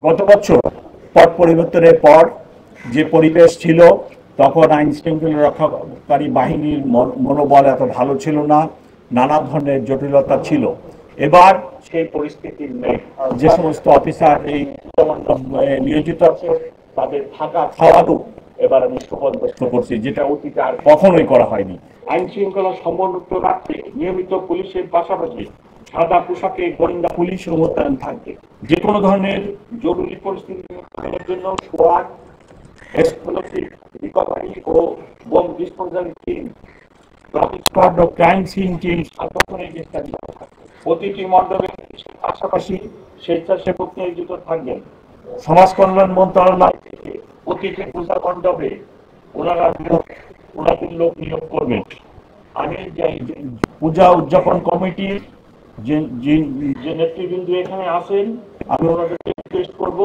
গত বছর পট পরিবর্তনের পর যে পরিবেশ ছিল, তখন আইন শৃঙ্খলা রক্ষাকারী বাহিনীর মনোবল এত ভালো ছিল না, নানা ধরনের জটিলতা ছিল। এবার সেই পরিস্থিতি নেই। যে সমস্ত অফিসার এই নিয়োজিত আছে তাদের থাকা খাওয়ারও এবার আমি সুবন্দোবস্ত করছি, যেটা অতীতে আর কখনোই করা হয়নি। আইন শৃঙ্খলা সমুন্নত রাখতে নিয়মিত পুলিশের পাশাপাশি সাদা পোশাকে গোয়েন্দা পুলিশও মোতায়েন থাকবে। যে কোনো ধরনের জরুরি পরিস্থিতি মোকাবেলার জন্য সোয়াট, এক্সপ্লোসিভ রিকভারি ও bomb disposal team, traffic squad ও ক্রাইম সিন টিম সার্বক্ষণিক বিস্তারিত থাকবে। প্রতিটি মণ্ডপের পাশাপাশি স্বেচ্ছাসেবক নিয়োজিত থাকবেন। সমাজ কল্যাণ মন্ত্রণালয় থেকে প্রতিটি পূজা মণ্ডপে ওনাদের লোক নিয়োগ করবেন। আমি পূজা উদযাপন কমিটির যে নেতৃবৃন্দ এখানে আছেন, আমি ওনাদেরকে রিকোয়েস্ট করব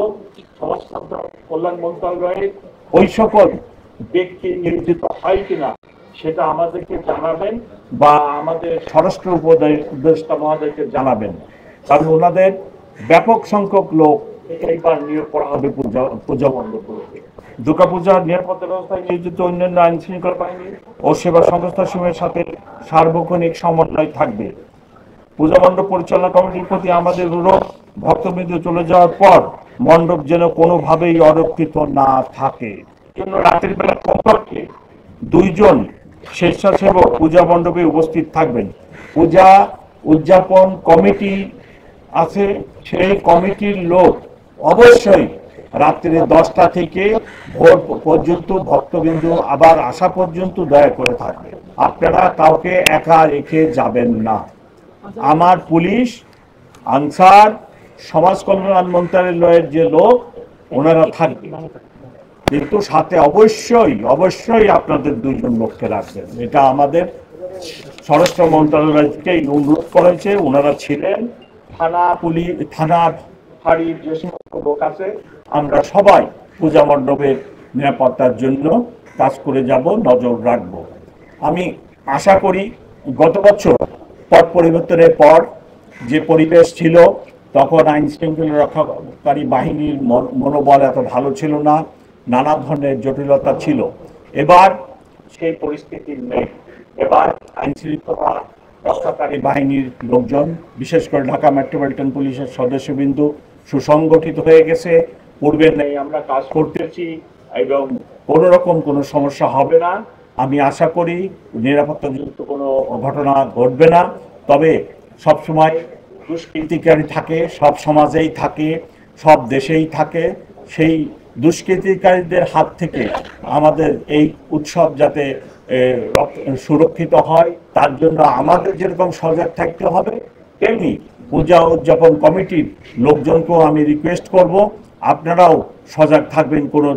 সমাজ কল্যাণ মন্ত্রণালয়ে ওই সকল ব্যক্তি নিয়োজিত হয় কিনা সেটা আমাদেরকে জানাবেন, বা আমাদের স্বরাষ্ট্র উপদেষ্টা মহোদয়কে জানাবেন, কারণ ওনাদের ব্যাপক সংখ্যক লোক এইবার নিয়োগ করা হবে পূজা মণ্ডপগুলোতে। দুর্গাপূজার নিরাপত্তা ব্যবস্থায় নিয়োজিত অন্যান্য আইন শৃঙ্খলা বাহিনী ও সেবা সংস্থাসমূহের সাথে সার্বক্ষণিক সমন্বয় থাকবে। পূজা মণ্ডপ পরিচালনা কমিটির প্রতি আমাদের অনুরোধ, ভক্তবৃন্দ চলে যাওয়ার পর মণ্ডপ যেন কোনোভাবেই অরক্ষিত না থাকে। জন্য রাতের বেলা কমপক্ষে 2 জন স্বেচ্ছাসেবক পূজা মণ্ডপে উপস্থিত থাকবেন। পূজা উদযাপন কমিটি আছে, সেই কমিটির লোক অবশ্যই রাত্রে 10টা থেকে ভোর পর্যন্ত ভক্তবৃন্দ আবার আসা পর্যন্ত দয়া করে থাকবে। আপনারা কাউকে একা রেখে যাবেন না। আমার পুলিশ, আনসার, সমাজ কল্যাণ মন্ত্রণালয়ের যে লোক ওনারা থাকবে, কিন্তু সাথে অবশ্যই আপনাদের 2 জন লোককে রাখবেন। এটা আমাদের স্বরাষ্ট্র মন্ত্রণালয় থেকে অনুরোধ করেছে। ওনারা ছিলেন থানা ফাঁড়ির যে সমস্ত লোক আছে, আমরা সবাই পূজা মণ্ডপের নিরাপত্তার জন্য কাজ করে যাব, নজর রাখব। আমি আশা করি গত বছর পট পরিবর্তনের পর যে পরিবেশ ছিল, তখন আইন শৃঙ্খলা রক্ষাকারী বাহিনীর মনোবল এত ভালো ছিল না, নানা ধরনের জটিলতা ছিল। এবার সেই পরিস্থিতি নেই। এবার আইন শৃঙ্খলা রক্ষাকারী বাহিনীর লোকজন, বিশেষ করে ঢাকা মেট্রোপলিটন পুলিশের সদস্যবৃন্দ সুসংগঠিত হয়ে গেছে। পূর্বের নেই আমরা কাজ করতেছি এবং কোনো রকম কোনো সমস্যা হবে না। আমি আশা করি নিরাপত্তাযুক্ত কোনো ঘটনা ঘটবে না। তবে সবসময় দুষ্কৃতিকারী থাকে, সব সমাজেই থাকে, সব দেশেই থাকে। সেই দুষ্কৃতিকারীদের হাত থেকে আমাদের এই উৎসব যাতে সুরক্ষিত হয়, তার জন্য আমাদের যেরকম সজাগ থাকতে হবে, তেমনি পূজা উদযাপন কমিটির লোকজনকেও আমি রিকোয়েস্ট করব আপনারাও সজাগ থাকবেন, কোনো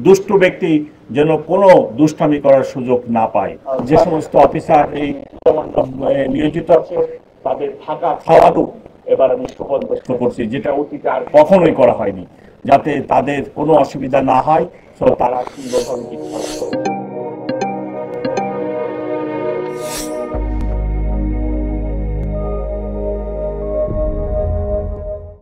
দুষ্টু ব্যক্তি যেন কোনো দুষ্টামি করার সুযোগ না পায়। যে সমস্ত অফিসার এই নিয়োজিত আছে তাদের থাকা খাওয়ারও এবার আমি সুবন্দোবস্ত করছি, যেটা অতীতে আর কখনোই করা হয়নি, যাতে তাদের কোনো অসুবিধা না হয়, তারা সুন্দরভাবে